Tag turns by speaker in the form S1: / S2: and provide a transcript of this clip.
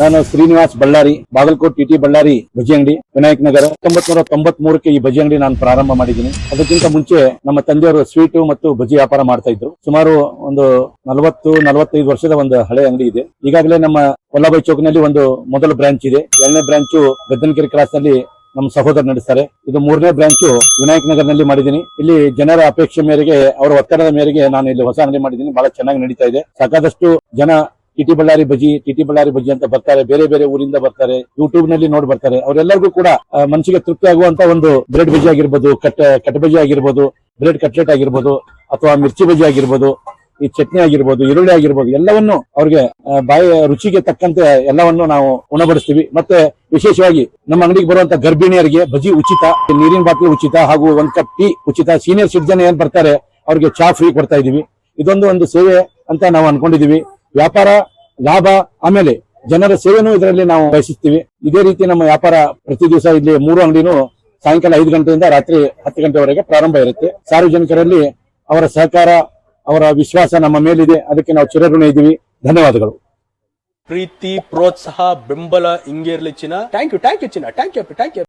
S1: ನಾನು ಶ್ರೀನಿವಾಸ್ ಬಳ್ಳಾರಿ, ಬಾಗಲಕೋಟ್ ಟಿಟಿ ಬಳ್ಳಾರಿ ಬಜ್ಜಿ ಅಂಗಡಿ, ವಿನಾಯಕ್ ನಗರ. 1993 ಈ ಬಜ್ಜಿ ಅಂಗಡಿ ನಾನು ಪ್ರಾರಂಭ ಮಾಡಿದ್ದೀನಿ. ಅದಕ್ಕಿಂತ ಮುಂಚೆ ನಮ್ಮ ತಂದೆಯವರು ಸ್ವೀಟು ಮತ್ತು ಬಜ್ಜಿ ವ್ಯಾಪಾರ ಮಾಡ್ತಾ ಇದ್ರು. ಸುಮಾರು ಒಂದು 40-45 ವರ್ಷದ ಒಂದು ಹಳೆ ಅಂಗಡಿ ಇದೆ. ಈಗಾಗಲೇ ನಮ್ಮ ವಲ್ಲಭಾಯ್ ಚೌಕ್ನಲ್ಲಿ ಒಂದು ಮೊದಲ ಬ್ರಾಂಚ್ ಇದೆ. 2ನೇ ಬ್ರಾಂಚ್ ಗದ್ದನಕೆರೆ ಕ್ರಾಸ್ ನಲ್ಲಿ ನಮ್ಮ ಸಹೋದರ ನಡೆಸ್ತಾರೆ. ಇದು 3ನೇ ಬ್ರಾಂಚ್ ವಿನಾಯಕ್ ನಗರ್ ನಲ್ಲಿ ಮಾಡಿದ್ದೀನಿ. ಇಲ್ಲಿ ಜನರ ಅಪೇಕ್ಷೆ ಮೇರೆಗೆ, ಅವರ ಒತ್ತಡದ ಮೇರೆಗೆ ನಾನು ಇಲ್ಲಿ ಹೊಸ ಅಂಗಡಿ ಮಾಡಿದ್ದೀನಿ. ಬಹಳ ಚೆನ್ನಾಗಿ ನಡೀತಾ ಇದೆ. ಸಾಕಷ್ಟು ಜನ ಟಿಟಿ ಬಳ್ಳಾರಿ ಬಜ್ಜಿ ಅಂತ ಬರ್ತಾರೆ. ಬೇರೆ ಬೇರೆ ಊರಿಂದ ಬರ್ತಾರೆ, ಯೂಟ್ಯೂಬ್ ನಲ್ಲಿ ನೋಡಿ ಬರ್ತಾರೆ. ಅವರೆಲ್ಲರಿಗೂ ಕೂಡ ಮನಸ್ಸಿಗೆ ತೃಪ್ತಿ ಆಗುವಂತ ಒಂದು ಬ್ರೆಡ್ ಬಜ್ಜಿ ಆಗಿರ್ಬೋದು, ಕಟ್ ಬಜ್ಜಿ ಆಗಿರ್ಬೋದು, ಬ್ರೆಡ್ ಕಟ್ಲೆಟ್ ಆಗಿರ್ಬೋದು, ಅಥವಾ ಮಿರ್ಚಿ ಬಜ್ಜಿ ಆಗಿರ್ಬೋದು, ಈ ಚಟ್ನಿ ಆಗಿರ್ಬೋದು, ಈರುಳ್ಳಿ ಆಗಿರ್ಬೋದು, ಎಲ್ಲವನ್ನು ಅವ್ರಿಗೆ ಬಾಯಿ ರುಚಿಗೆ ತಕ್ಕಂತೆ ಎಲ್ಲವನ್ನು ನಾವು ಉಣಬಡಿಸ್ತೀವಿ. ಮತ್ತೆ ವಿಶೇಷವಾಗಿ ನಮ್ಮ ಅಂಗಡಿಗೆ ಬರುವಂತ ಗರ್ಭಿಣಿಯರಿಗೆ ಬಜ್ಜಿ ಉಚಿತ, ನೀರಿನ ಬಾಟಲಿ ಉಚಿತ, ಹಾಗೂ 1 ಕಪ್ ಟೀ ಉಚಿತ. ಸೀನಿಯರ್ ಸಿಟಿಜನ್ ಏನ್ ಬರ್ತಾರೆ ಅವ್ರಿಗೆ ಚಾ ಫ್ರೀ ಕೊಡ್ತಾ ಇದೀವಿ. ಇದೊಂದು ಸೇವೆ ಅಂತ ನಾವು ಅನ್ಕೊಂಡಿದೀವಿ. ವ್ಯಾಪಾರ, ಲಾಭ, ಆಮೇಲೆ ಜನರ ಸೇವೆನೂ ಇದರಲ್ಲಿ ನಾವು ಬಯಸುತ್ತೀವಿ. ಇದೇ ರೀತಿ ನಮ್ಮ ವ್ಯಾಪಾರ ಪ್ರತಿ ದಿವಸ ಇಲ್ಲಿ 3 ಅಂಗಡಿನೂ ಸಾಯಂಕಾಲ 5 ಗಂಟೆಯಿಂದ ರಾತ್ರಿ 10 ಗಂಟೆವರೆಗೆ ಪ್ರಾರಂಭ ಇರುತ್ತೆ. ಸಾರ್ವಜನಿಕರಲ್ಲಿ ಅವರ ಸಹಕಾರ, ಅವರ ವಿಶ್ವಾಸ ನಮ್ಮ ಮೇಲಿದೆ. ಅದಕ್ಕೆ ನಾವು ಚಿರಋಣಿ ಇದ್ದೀವಿ. ಧನ್ಯವಾದಗಳು.
S2: ಪ್ರೀತಿ, ಪ್ರೋತ್ಸಾಹ, ಬೆಂಬಲ ಹಿಂಗೆ ಇರ್ಲಿ ಚಿನ್ನ. ಥ್ಯಾಂಕ್ ಯು ಚಿನ್ನ. Thank you.